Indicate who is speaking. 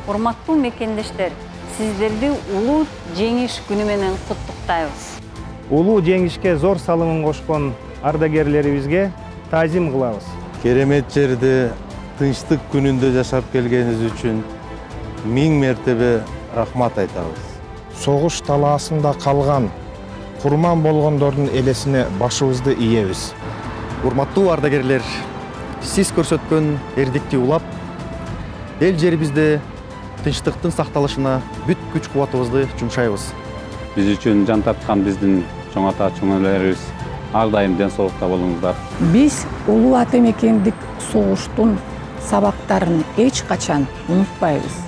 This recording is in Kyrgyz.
Speaker 1: Урматтуу мекендештер, сиздерди улуу жеңиш күнү менен куттуктайбыз.
Speaker 2: Улуу жеңишке зор салымын кошкон ардагерлерибизге таазим кылабыз.
Speaker 3: Керемет жерде тынчтык күнүндө жашап келгениңиз үчүн миң мертебе рахмат айтабыз.
Speaker 4: Согуш талаасында калган курман болгондордун элесине башыбызды ийебиз.
Speaker 5: Урматтуу ардагерлер, сиз көрсөткөн эрдикти улап, эл жерибизде тынчтыктын сакталышына бүт күч кубатыбызды жумшайбыз.
Speaker 6: Биз үчүн жан тарткан биздин чоң ата чоңөлөрүбүз ар дайым ден соолукта болуңуздар.
Speaker 7: Биз улуу ата мекендик согуштун сабактарын эч качан унутпайбыз.